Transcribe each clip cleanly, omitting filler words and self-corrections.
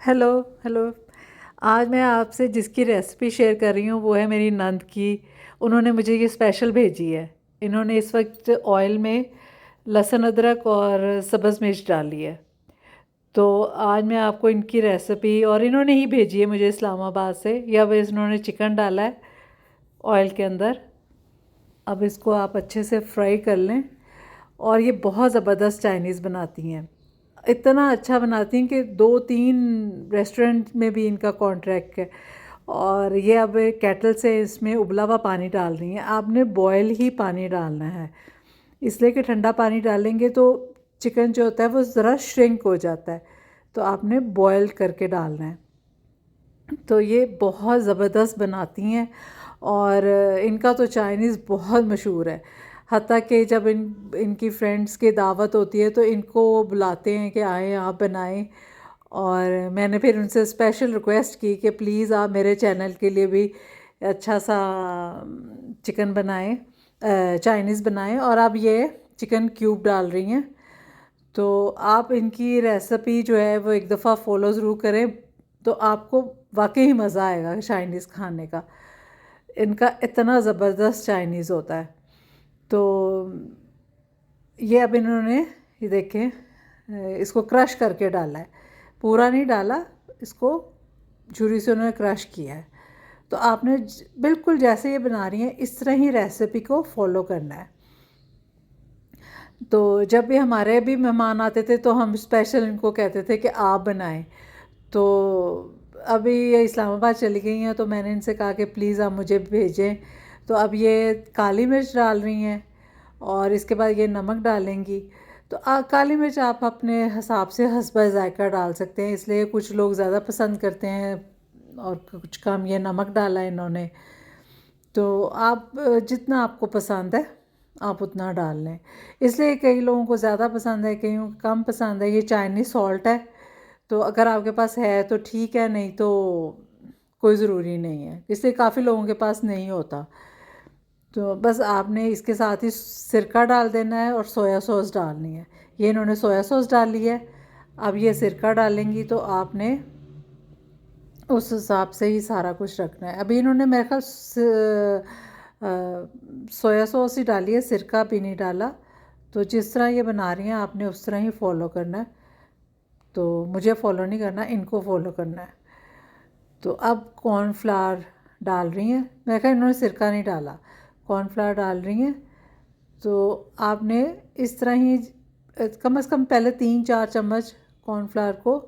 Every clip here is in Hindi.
Hello hello. आज मैं आपसे जिसकी रेसिपी शेयर कर रही हूँ वो है मेरी नंद की। उन्होंने मुझे ये स्पेशल भेजी है। इन्होंने इस वक्त ऑयल में लहसुन अदरक और सब्ज़ मिर्च डाली है। तो आज मैं आपको इनकी रेसिपी, और इन्होंने ही भेजी है मुझे इस्लामाबाद से। या बस इन्होंने चिकन डाला है ऑयल के अंदर। अब इसको आप अच्छे से फ्राई कर लें। और ये बहुत ज़बरदस्त चाइनीज़ बनाती हैं। इतना अच्छा बनाती हैं कि 2-3 रेस्टोरेंट में भी इनका कॉन्ट्रैक्ट है। और ये अब केटल से इसमें उबला हुआ पानी डाल रही हैं। आपने बॉयल ही पानी डालना है, इसलिए कि ठंडा पानी डालेंगे तो चिकन जो होता है वो ज़रा श्रिंक हो जाता है। तो आपने बॉयल करके डालना है। तो ये बहुत ज़बरदस्त बनाती हैं। और इनका तो चाइनीज़ बहुत मशहूर है। हत्ता कि जब इनकी फ्रेंड्स की दावत होती है तो इनको बुलाते हैं कि आएँ आप बनाएं। और मैंने फिर उनसे स्पेशल रिक्वेस्ट की कि प्लीज़ आप मेरे चैनल के लिए भी अच्छा सा चिकन बनाएं, चाइनीज़ बनाएं। और अब ये चिकन क्यूब डाल रही हैं। तो आप इनकी रेसिपी जो है वो एक दफ़ा फॉलो ज़रूर करें, तो आपको वाकई ही मज़ा आएगा चाइनीज़ खाने का। इनका इतना ज़बरदस्त चाइनीज़ होता है। तो ये अब इन्होंने, ये देखें, इसको क्रश करके डाला है। पूरा नहीं डाला, इसको छुरी से उन्होंने क्रश किया है। तो आपने बिल्कुल जैसे ये बना रही हैं इस तरह ही रेसिपी को फॉलो करना है। तो जब भी हमारे भी मेहमान आते थे तो हम स्पेशल इनको कहते थे कि आप बनाएं। तो अभी ये इस्लामाबाद चली गई हैं तो मैंने इनसे कहा कि प्लीज़ आप मुझे भेजें। तो अब ये काली मिर्च डाल रही हैं और इसके बाद ये नमक डालेंगी। तो काली मिर्च आप अपने हिसाब से हस्बे ज़ायका डाल सकते हैं, इसलिए कुछ लोग ज़्यादा पसंद करते हैं और कुछ कम। ये नमक डाला है इन्होंने। तो आप जितना आपको पसंद है आप उतना डाल लें। इसलिए कई लोगों को ज़्यादा पसंद है, कईयों को कम पसंद है। ये चाइनीज़ सॉल्ट है, तो अगर आपके पास है तो ठीक है, नहीं तो कोई ज़रूरी नहीं है। इसलिए काफ़ी लोगों के पास नहीं होता। तो बस आपने इसके साथ ही सिरका डाल देना है और सोया सॉस डालनी है। ये इन्होंने सोया सॉस डाली है। अब ये सिरका डालेंगी तो आपने उस हिसाब से ही सारा कुछ रखना है। अभी इन्होंने मेरे ख्याल सोया सॉस ही डाली है, सिरका भी नहीं डाला। तो जिस तरह ये बना रही हैं आपने उस तरह ही फॉलो करना है। तो मुझे फॉलो नहीं करना, इनको फॉलो करना है। तो अब कॉर्नफ्लावर डाल रही हैं। मेरे ख्याल इन्होंने सिरका नहीं डाला, कॉर्नफ्लावर डाल रही हैं। तो आपने इस तरह ही कम से कम पहले 3-4 चम्मच कॉर्नफ्लावर को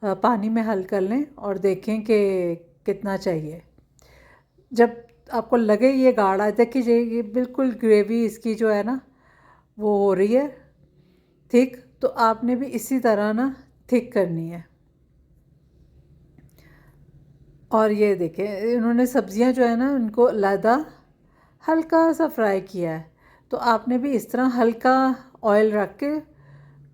पानी में हल कर लें और देखें कि कितना चाहिए। जब आपको लगे ये गाढ़ा है, देखिए ये बिल्कुल ग्रेवी इसकी जो है ना वो हो रही है थिक। तो आपने भी इसी तरह ना थिक करनी है। और ये देखें इन्होंने सब्जियां जो है ना उनको अलहदा हल्का सा फ्राई किया है। तो आपने भी इस तरह हल्का ऑयल रख के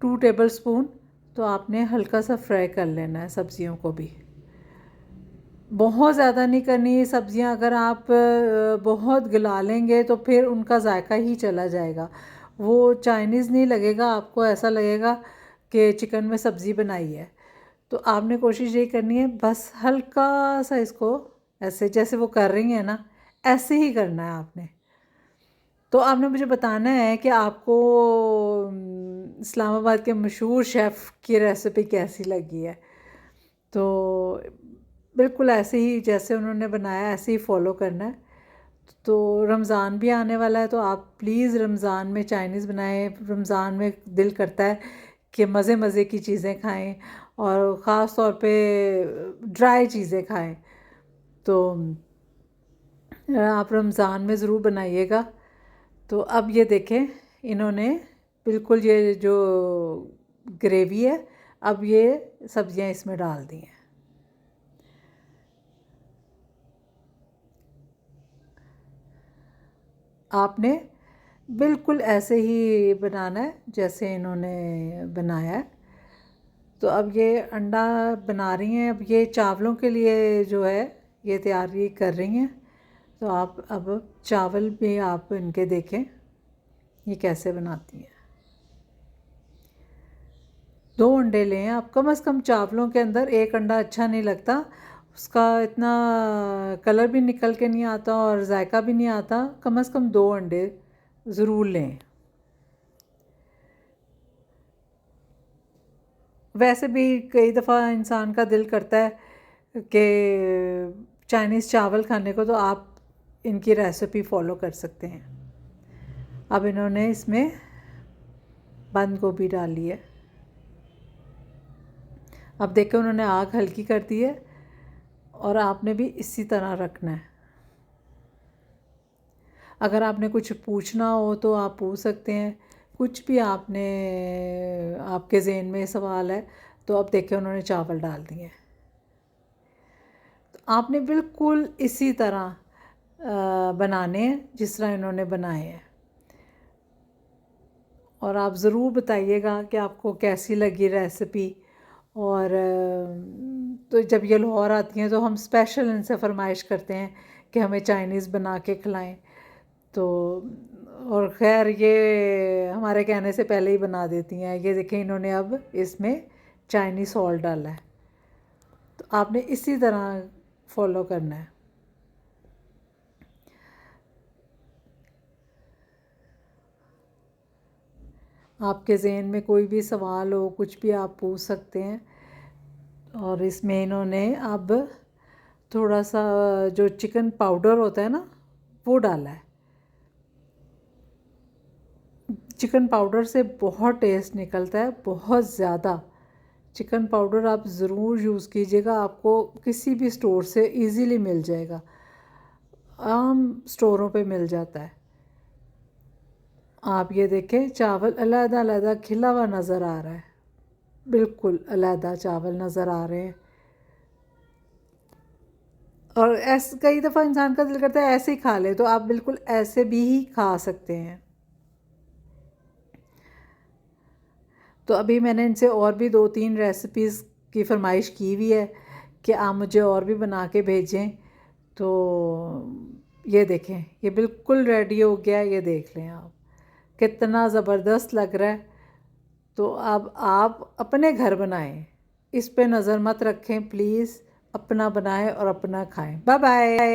2 टेबल स्पून, तो आपने हल्का सा फ्राई कर लेना है सब्जियों को भी। बहुत ज़्यादा नहीं करनी सब्जियां। अगर आप बहुत गला लेंगे तो फिर उनका जायका ही चला जाएगा, वो चाइनीज़ नहीं लगेगा। आपको ऐसा लगेगा कि चिकन में सब्ज़ी बनाई है। तो आपने कोशिश ये करनी है बस हल्का सा इसको, ऐसे जैसे वो कर रही हैं ना ऐसे ही करना है आपने। तो आपने मुझे बताना है कि आपको इस्लामाबाद के मशहूर शेफ़ की रेसिपी कैसी लगी है। तो बिल्कुल ऐसे ही जैसे उन्होंने बनाया ऐसे ही फॉलो करना है। तो रमज़ान भी आने वाला है, तो आप प्लीज़ रमज़ान में चाइनीज़ बनाएं। रमज़ान में दिल करता है कि मज़े मज़े की चीज़ें खाएं और ख़ास तौर पे ड्राई चीज़ें खाएं। तो आप रमज़ान में ज़रूर बनाइएगा। तो अब ये देखें इन्होंने बिल्कुल ये जो ग्रेवी है, अब ये सब्जियां इसमें डाल दी हैं। आपने बिल्कुल ऐसे ही बनाना है जैसे इन्होंने बनाया है। तो अब ये अंडा बना रही हैं। अब ये चावलों के लिए जो है ये तैयारी कर रही हैं। तो आप अब चावल भी आप इनके देखें ये कैसे बनाती हैं। 2 अंडे लें आप, कम से कम चावलों के अंदर 1 अंडा अच्छा नहीं लगता, उसका इतना कलर भी निकल के नहीं आता और जायका भी नहीं आता। कम से कम 2 अंडे ज़रूर लें। वैसे भी कई दफ़ा इंसान का दिल करता है कि चाइनीज़ चावल खाने को, तो आप इनकी रेसिपी फॉलो कर सकते हैं। अब इन्होंने इसमें बंद गोभी डाली है। अब देखें उन्होंने आग हल्की कर दी है और आपने भी इसी तरह रखना है। अगर आपने कुछ पूछना हो तो आप पूछ सकते हैं, कुछ भी आपने आपके ज़हन में सवाल है तो अब देखें उन्होंने चावल डाल दिए। तो आपने बिल्कुल इसी तरह बनाने हैं जिस तरह इन्होंने बनाए हैं, और आप ज़रूर बताइएगा कि आपको कैसी लगी रेसिपी। और तो जब ये लाहौर आती हैं तो हम स्पेशल इनसे फरमाइश करते हैं कि हमें चाइनीज़ बना के खिलाएं। तो और ख़ैर ये हमारे कहने से पहले ही बना देती हैं। ये देखें इन्होंने अब इसमें चाइनीज़ सॉल्ट डाला है, तो आपने इसी तरह फॉलो करना है। आपके ज़हन में कोई भी सवाल हो, कुछ भी आप पूछ सकते हैं। और इसमें इन्होंने अब थोड़ा सा जो चिकन पाउडर होता है ना, वो डाला है। चिकन पाउडर से बहुत टेस्ट निकलता है, बहुत ज़्यादा। चिकन पाउडर आप ज़रूर यूज़ कीजिएगा, आपको किसी भी स्टोर से इजीली मिल जाएगा, आम स्टोरों पे मिल जाता है। आप ये देखें चावल अलग अलग खिला हुआ नज़र आ रहा है, बिल्कुल अलग चावल नज़र आ रहे हैं। और ऐसे कई दफ़ा इंसान का दिल करता है ऐसे ही खा ले, तो आप बिल्कुल ऐसे भी ही खा सकते हैं। तो अभी मैंने इनसे और भी 2-3 रेसिपीज़ की फरमाइश की हुई है कि आप मुझे और भी बना के भेजें। तो ये देखें ये बिल्कुल रेडी हो गया, ये देख लें आप कितना ज़बरदस्त लग रहा है। तो अब आप अपने घर बनाएं, इस पे नज़र मत रखें प्लीज़, अपना बनाएं और अपना खाएं। Bye bye.